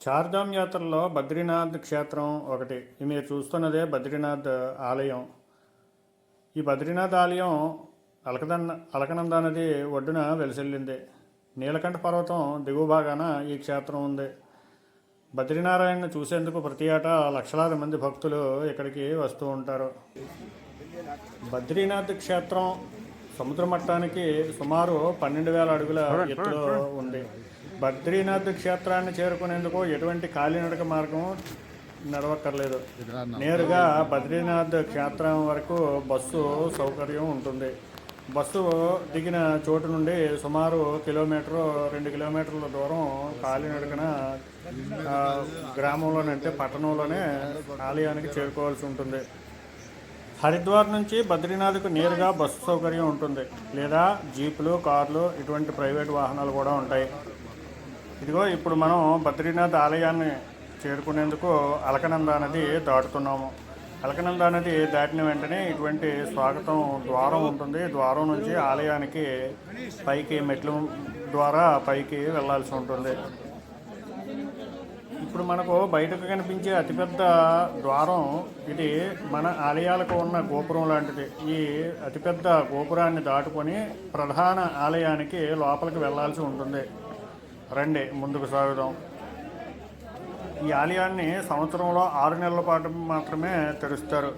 చార్ధామ్ యాత్రలో బద్రీనాథ్ క్షేత్రం ఒకటి. ఇది మీరు చూస్తున్నదే బద్రీనాథ్ ఆలయం. ఈ బద్రీనాథ్ ఆలయం అలకనంద నది ఒడ్డున వెలిసిల్లింది. నీలకంఠ పర్వతం దిగువ భాగాన ఈ క్షేత్రం ఉంది. బద్రీనారాయణను చూసేందుకు ప్రతి ఏటా లక్షలాది మంది భక్తులు ఇక్కడికి వస్తూ ఉంటారు. బద్రీనాథ్ క్షేత్రం సముద్ర మట్టానికి సుమారు 12,000 అడుగుల ఎత్తులో ఉంది. బద్రీనాథ్ క్షేత్రాన్ని చేరుకునేందుకు ఎటువంటి కాలినడక మార్గం నడవక్కర్లేదు. నేరుగా బద్రీనాథ్ క్షేత్రం వరకు బస్సు సౌకర్యం ఉంటుంది. బస్సు దిగిన చోటు నుండి సుమారు 1-2 కిలోమీటర్ల దూరం కాలినడకన గ్రామంలోనే అంటే పట్టణంలోనే ఆలయానికి చేరుకోవాల్సి ఉంటుంది. హరిద్వార్ నుంచి బద్రీనాథ్కు నేరుగా బస్సు సౌకర్యం ఉంటుంది, లేదా జీపులు, కార్లు ఇటువంటి ప్రైవేట్ వాహనాలు కూడా ఉంటాయి. ఇదిగో ఇప్పుడు మనం బద్రీనాథ్ ఆలయాన్ని చేరుకునేందుకు అలకనంద నది దాటుతున్నాము. అలకనంద నది దాటిన వెంటనే ఇటువంటి స్వాగతం ద్వారం ఉంటుంది. ద్వారం నుంచి ఆలయానికి పైకి మెట్ల ద్వారా పైకి వెళ్ళాల్సి ఉంటుంది. ఇప్పుడు మనకు బయటకు కనిపించే అతిపెద్ద ద్వారం ఇది. మన ఆలయాలకు ఉన్న గోపురం లాంటిది. ఈ అతిపెద్ద గోపురాన్ని దాటుకొని ప్రధాన ఆలయానికి లోపలికి వెళ్ళాల్సి ఉంటుంది. రండి ముందుకు సాగుదాం. ఈ ఆలయాన్ని సంవత్సరంలో 6 నెలల పాటు మాత్రమే తెరుస్తారు.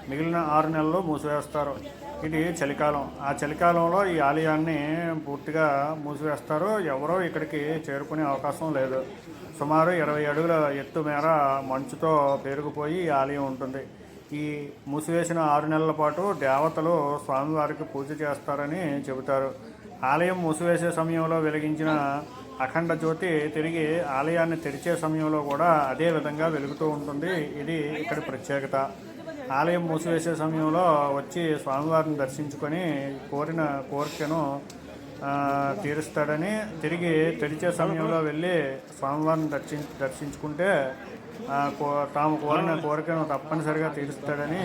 మిగిలిన 6 నెలలు మూసివేస్తారు. ఇది చలికాలం. ఆ చలికాలంలో ఈ ఆలయాన్ని పూర్తిగా మూసివేస్తారు. ఎవరో ఇక్కడికి చేరుకునే అవకాశం లేదు. సుమారు 20 అడుగుల ఎత్తు మేర మంచుతో పేరుకుపోయి ఈ ఆలయం ఉంటుంది. ఈ మూసివేసిన 6 నెలల పాటు దేవతలు స్వామివారికి పూజ చేస్తారని చెబుతారు. ఆలయం మూసివేసే సమయంలో వెలిగించిన అఖండ జ్యోతి తిరిగి ఆలయాన్ని తెరిచే సమయంలో కూడా అదే విధంగా వెలుగుతూ ఉంటుంది. ఇది ఇక్కడి ప్రత్యేకత. ఆలయం మూసివేసే సమయంలో వచ్చి స్వామివారిని దర్శించుకొని కోరిన కోరికను తీరుస్తాడని, తిరిగి తెరిచే సమయంలో వెళ్ళి స్వామివారిని దర్శించుకుంటే తాము కోరిన కోరికను తప్పనిసరిగా తీరుస్తాడని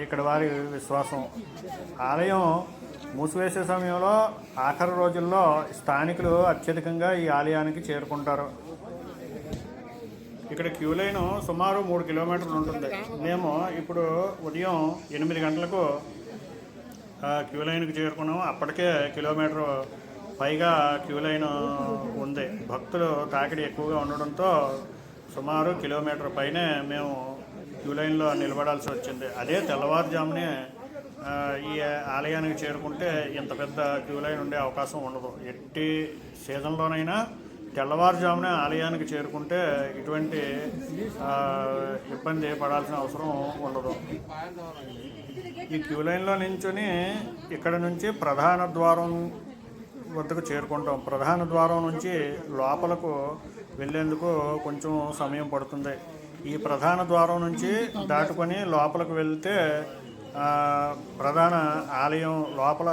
ఇక్కడ వారి విశ్వాసం. ఆలయం మూసివేసే సమయంలో ఆఖరి రోజుల్లో స్థానికులు అత్యధికంగా ఈ ఆలయానికి చేరుకుంటారు. ఇక్కడ క్యూ లైన్ సుమారు 3 కిలోమీటర్లు ఉంటుంది. మేము ఇప్పుడు ఉదయం 8 గంటలకు క్యూ లైన్కి చేరుకున్నాము. అప్పటికే కిలోమీటర్ పైగా క్యూ లైన్ ఉంది. భక్తులు తాకిడి ఎక్కువగా ఉండడంతో సుమారు కిలోమీటర్ పైనే మేము క్యూ లైన్లో నిలబడాల్సి వచ్చింది. అదే తెల్లవారుజామునే ఈ ఆలయానికి చేరుకుంటే ఇంత పెద్ద క్యూ లైన్ ఉండే అవకాశం ఉండదు. ఎట్టి సీజన్లోనైనా తెల్లవారుజామునే ఆలయానికి చేరుకుంటే ఇటువంటి ఇబ్బంది పడాల్సిన అవసరం ఉండదు. ఈ క్యూ లైన్లో నించుని ఇక్కడ నుంచి ప్రధాన ద్వారం వద్దకు చేరుకుంటాం. ప్రధాన ద్వారం నుంచి లోపలకు వెళ్ళేందుకు కొంచెం సమయం పడుతుంది. ఈ ప్రధాన ద్వారం నుంచి దాటుకొని లోపలికి వెళ్తే ప్రధాన ఆలయం లోపల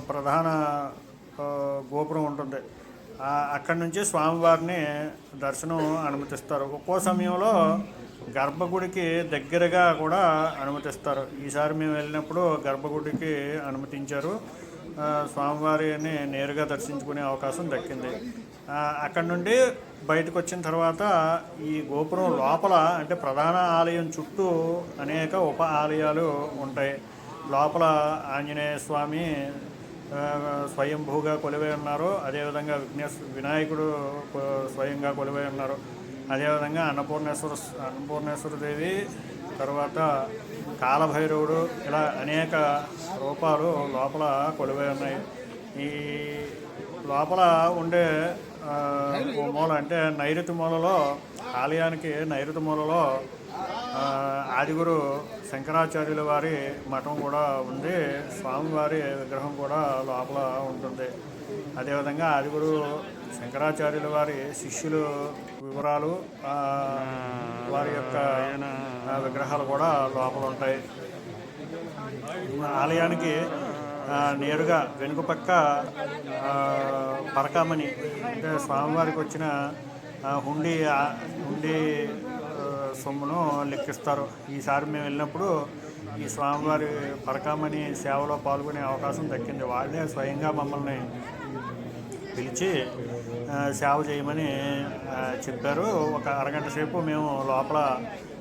ప్రధాన గోపురం ఉంటుంది. అక్కడి నుంచి స్వామివారిని దర్శనం అనుమతిస్తారు. ఒక్కో సమయంలో గర్భగుడికి దగ్గరగా కూడా అనుమతిస్తారు. ఈసారి మేము వెళ్ళినప్పుడు గర్భగుడికి అనుమతించారు. స్వామివారిని నేరుగా దర్శించుకునే అవకాశం దక్కింది. అక్కడి నుండి బయటకు వచ్చిన తర్వాత ఈ గోపురం లోపల అంటే ప్రధాన ఆలయం చుట్టూ అనేక ఉప ఆలయాలు ఉంటాయి. లోపల ఆంజనేయ స్వామి స్వయంభూగా కొలువై ఉన్నారు. అదేవిధంగా వినాయకుడు స్వయంగా కొలువై ఉన్నారు. అదేవిధంగా అన్నపూర్ణేశ్వర దేవి, తర్వాత కాలభైరవుడు, ఇలా అనేక రూపాలు లోపల కొలువై ఉన్నాయి. ఈ లోపల ఉండే మూల అంటే నైరుతి మూలలో, ఆలయానికి నైరుతి మూలలో ఆదిగురు శంకరాచార్యుల వారి మఠం కూడా ఉంది. స్వామివారి విగ్రహం కూడా లోపల ఉంటుంది. అదేవిధంగా ఆదిగురు శంకరాచార్యుల వారి శిష్యులు వివరాలు, వారి యొక్క విగ్రహాలు కూడా లోపల ఉంటాయి. ఆలయానికి నేరుగా వెనుక పక్క పరకామణి అంటే స్వామివారికి వచ్చిన హుండీ సొమ్మును లెక్కిస్తారు. ఈసారి మేము వెళ్ళినప్పుడు ఈ స్వామివారి పరకామణి సేవలో పాల్గొనే అవకాశం దక్కింది. వాళ్ళే స్వయంగా మమ్మల్ని పిలిచి సేవ చేయమని చెప్పారు. ఒక అరగంట సేపు మేము లోపల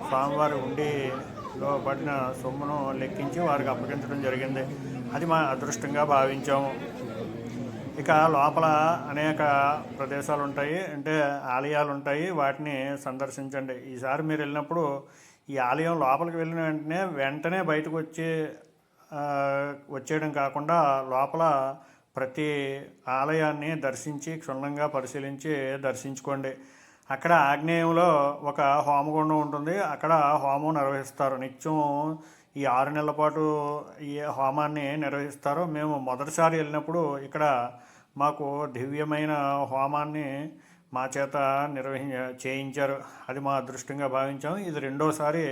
స్వామివారి ఉండిలో పడిన సొమ్మును లెక్కించి వారికి అప్పగించడం జరిగింది. అది మా అదృష్టంగా భావించాము. ఇక లోపల అనేక ప్రదేశాలు ఉంటాయి, అంటే ఆలయాలు ఉంటాయి, వాటిని సందర్శించండి. ఈసారి మీరు వెళ్ళినప్పుడు ఈ ఆలయం లోపలికి వెళ్ళిన వెంటనే బయటకు వచ్చేయడం కాకుండా లోపల ప్రతి ఆలయాన్ని దర్శించి క్షుణ్ణంగా పరిశీలించి దర్శించుకోండి. అక్కడ ఆగ్నేయంలో ఒక హోమగుండం ఉంటుంది. అక్కడ హోమం నిర్వహిస్తారు. నిత్యం ఈ 6 నెలల పాటు ఈ హోమాన్ని నిర్వహిస్తారు. మేము మొదటిసారి వెళ్ళినప్పుడు ఇక్కడ మాకు దివ్యమైన హోమాన్ని మా చేత చేయించారు. అది మా అదృష్టంగా భావించాము. ఇది రెండోసారి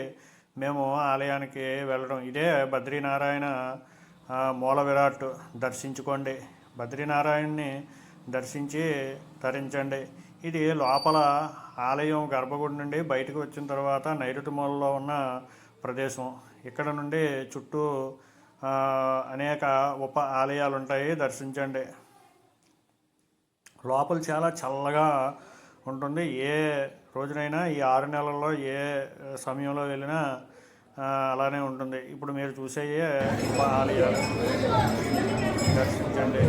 మేము ఆలయానికి వెళ్ళడం. ఇదే బద్రీనారాయణ మూల విరాట్ దర్శించుకోండి. బద్రీనారాయణని దర్శించి తరించండి. ఇది లోపల ఆలయం గర్భగుడి నుండి బయటకు వచ్చిన తర్వాత నైరుతి మూలలో ఉన్న ప్రదేశం. ఇక్కడ నుండి చుట్టూ అనేక ఉప ఆలయాలు ఉంటాయి, దర్శించండి. లోపల చాలా చల్లగా ఉంటుంది. ఏ రోజునైనా ఈ 6 నెలల్లో ఏ సమయంలో వెళ్ళినా అలానే ఉంటుంది. ఇప్పుడు మీరు చూసేయే ఉప ఆలయాలు దర్శించండి.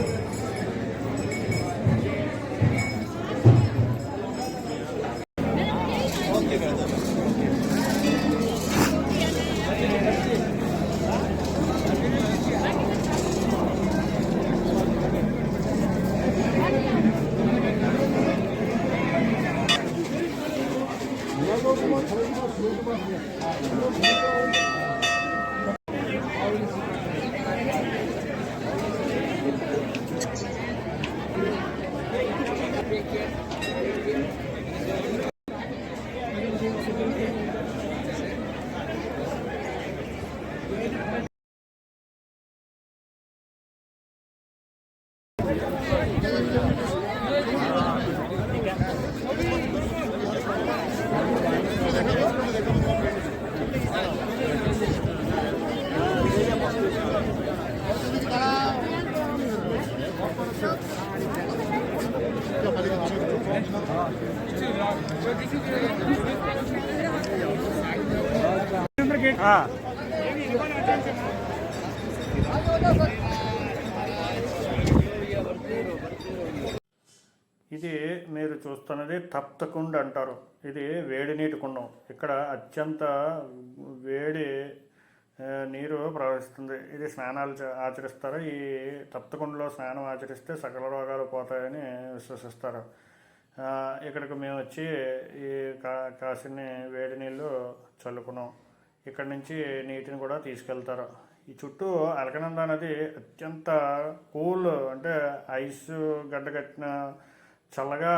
ఇది మీరు చూస్తున్నది తప్తకుండ్ అంటారు. ఇది వేడి నీటి కుండం. ఇక్కడ అత్యంత వేడి నీరు ప్రవహిస్తుంది. ఇది స్నానాలు ఆచరిస్తారు. ఈ తప్తకుండలో స్నానం ఆచరిస్తే సకల రోగాలు పోతాయని విశ్వసిస్తారు. ఇక్కడికి మేము వచ్చి ఈ కాసిని వేడి నీళ్ళు చల్లుకున్నాం. ఇక్కడి నుంచి నీటిని కూడా తీసుకెళ్తారు. ఈ చుట్టూ అలకనంద నది అత్యంత కూల్, అంటే ఐస్ గడ్డ కట్టిన చల్లగా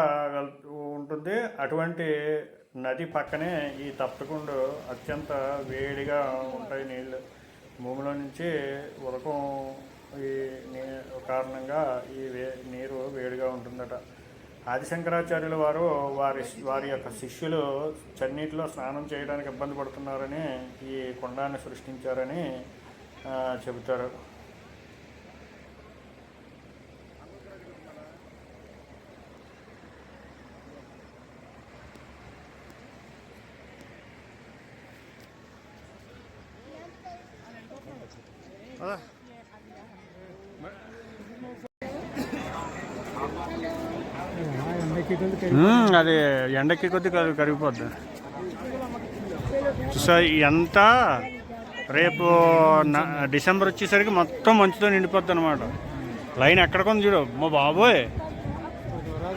ఉంటుంది. అటువంటి నది పక్కనే ఈ తప్తకుండు అత్యంత వేడిగా ఉంటాయి నీళ్ళు. భూమిలో నుంచి ఉదకం ఈ కారణంగా ఈ నీరు వేడిగా ఉంటుందట. ఆదిశంకరాచార్యుల వారు వారి యొక్క శిష్యులు చన్నీటిలో స్నానం చేయడానికి ఇబ్బంది పడుతున్నారని ఈ కుండాన్ని సృష్టించారని చెబుతారు. అది ఎండకి కొద్ది కరిగిపోద్ది. సో ఎంత రేపు డిసెంబర్ వచ్చేసరికి మొత్తం మంచుతో నిండిపోద్ది అనమాట. లైన్ ఎక్కడికొంది చూడు, మా బాబోయ్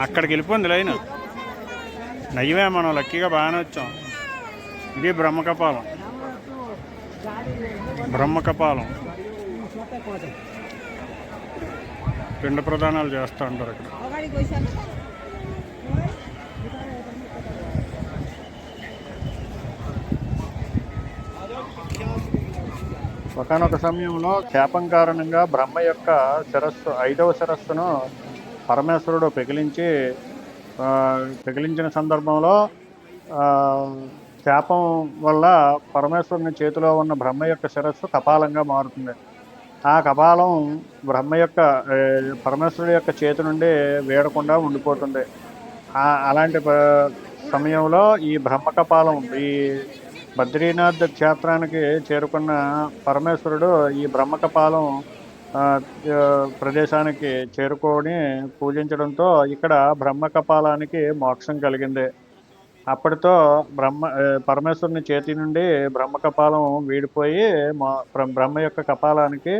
అక్కడికి వెళ్ళిపోయింది లైన్. నయ్యమే, మనం లక్కీగా బాగానే వచ్చాం. ఇది బ్రహ్మకపాలం. పిండ ప్రదానాలు చేస్తూ ఉంటారు అక్కడ. ఒకనొక సమయంలో శాపం కారణంగా బ్రహ్మ యొక్క శిరస్సు, 5వ శిరస్సును పరమేశ్వరుడు పెకిలించిన సందర్భంలో శాపం వల్ల పరమేశ్వరుని చేతిలో ఉన్న బ్రహ్మ యొక్క శిరస్సు కపాలంగా మారుతుంది. ఆ కపాలం పరమేశ్వరుడి యొక్క చేతి నుండి వేడకుండా ఉండిపోతుంది. అలాంటి సమయంలో ఈ బ్రహ్మకపాలం ఈ బద్రీనాథ్ క్షేత్రానికి చేరుకున్న పరమేశ్వరుడు ఈ బ్రహ్మకపాలం ఆ, ప్రదేశానికి చేరుకొని పూజించడంతో ఇక్కడ బ్రహ్మకపాలానికి మోక్షం కలిగింది. అప్పటితో పరమేశ్వరుని చేతి నుండి బ్రహ్మకపాలం వీడిపోయి బ్రహ్మ యొక్క కపాలానికి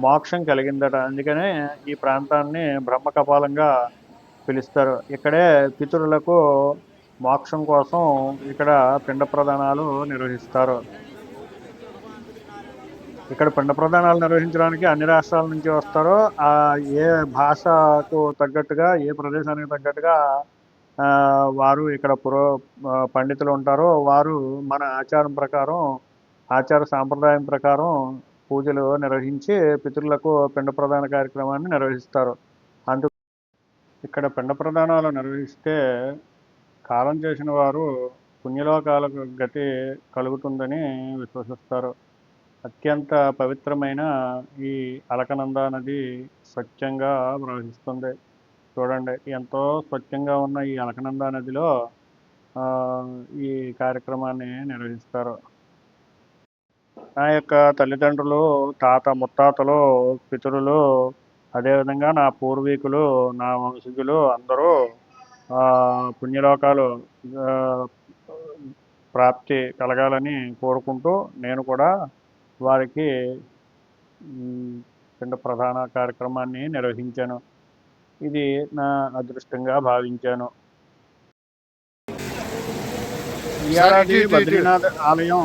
మోక్షం కలిగిందట. అందుకనే ఈ ప్రాంతాన్ని బ్రహ్మకపాలంగా పిలుస్తారు. ఇక్కడే పితరులకు మోక్షం కోసం ఇక్కడ పిండ ప్రదానాలు నిర్వహిస్తారు. ఇక్కడ పిండ ప్రదానాలు నిర్వహించడానికి అన్ని రాష్ట్రాల నుంచి వస్తారో ఏ భాషకు తగ్గట్టుగా ఏ ప్రదేశానికి తగ్గట్టుగా వారు ఇక్కడ పండితులు ఉంటారో వారు మన ఆచారం ప్రకారం ఆచార సాంప్రదాయం ప్రకారం పూజలు నిర్వహించి పితరులకు పిండ ప్రదాన కార్యక్రమాన్ని నిర్వహిస్తారు. అందుకు ఇక్కడ పిండ ప్రదానాలు నిర్వహిస్తే కాలం చేసిన వారు పుణ్యలోకాలకు గతి కలుగుతుందని విశ్వసిస్తారు. అత్యంత పవిత్రమైన ఈ అలకనంద నది స్వచ్ఛంగా ప్రవహిస్తుంది. చూడండి, ఎంతో స్వచ్ఛంగా ఉన్న ఈ అలకనంద నదిలో ఈ కార్యక్రమాన్ని నిర్వహిస్తారు. నా యొక్క తల్లిదండ్రులు, తాత ముత్తాతలు, పితరులు, అదేవిధంగా నా పూర్వీకులు, నా వంశజులు అందరూ పుణ్యలోకాలు ప్రాప్తి కలగాలని కోరుకుంటూ నేను కూడా వారికి పిండ ప్రధాన కార్యక్రమాన్ని నిర్వహించాను. ఇది నా అదృష్టంగా భావించాను. ఈ ఏడాది బద్రీనాథ్ ఆలయం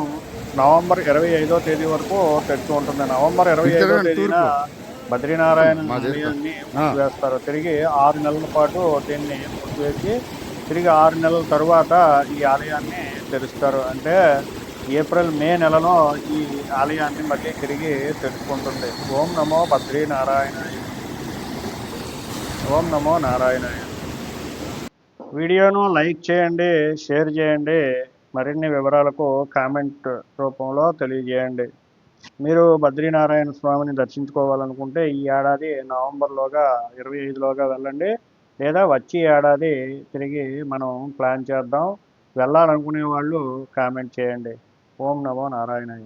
నవంబర్ 25వ తేదీ వరకు తెరిచి ఉంటుంది. నవంబర్ 25వ తేదీన బద్రీనారాయణ ఆలయాన్ని మూసివేస్తారు. తిరిగి 6 నెలల పాటు దీన్ని మూసివేసి తిరిగి 6 నెలల తరువాత ఈ ఆలయాన్ని తెరుస్తారు. అంటే ఏప్రిల్ మే నెలలో ఈ ఆలయాన్ని మళ్ళీ తిరిగి తెరుచుకుంటుంది. ఓం నమో బద్రీనారాయణాయ. ఓం నమో నారాయణాయ. వీడియోను లైక్ చేయండి, షేర్ చేయండి. మరిన్ని వివరాలకు కామెంట్ రూపంలో తెలియజేయండి. మీరు బద్రీనారాయణ స్వామిని దర్శించుకోవాలనుకుంటే ఈ ఏడాది నవంబర్లోగా 25లోగా వెళ్ళండి, లేదా వచ్చే ఏడాది తిరిగి మనం ప్లాన్ చేద్దాం. వెళ్ళాలనుకునే వాళ్ళు కామెంట్ చేయండి. ఓం నమో నారాయణాయ.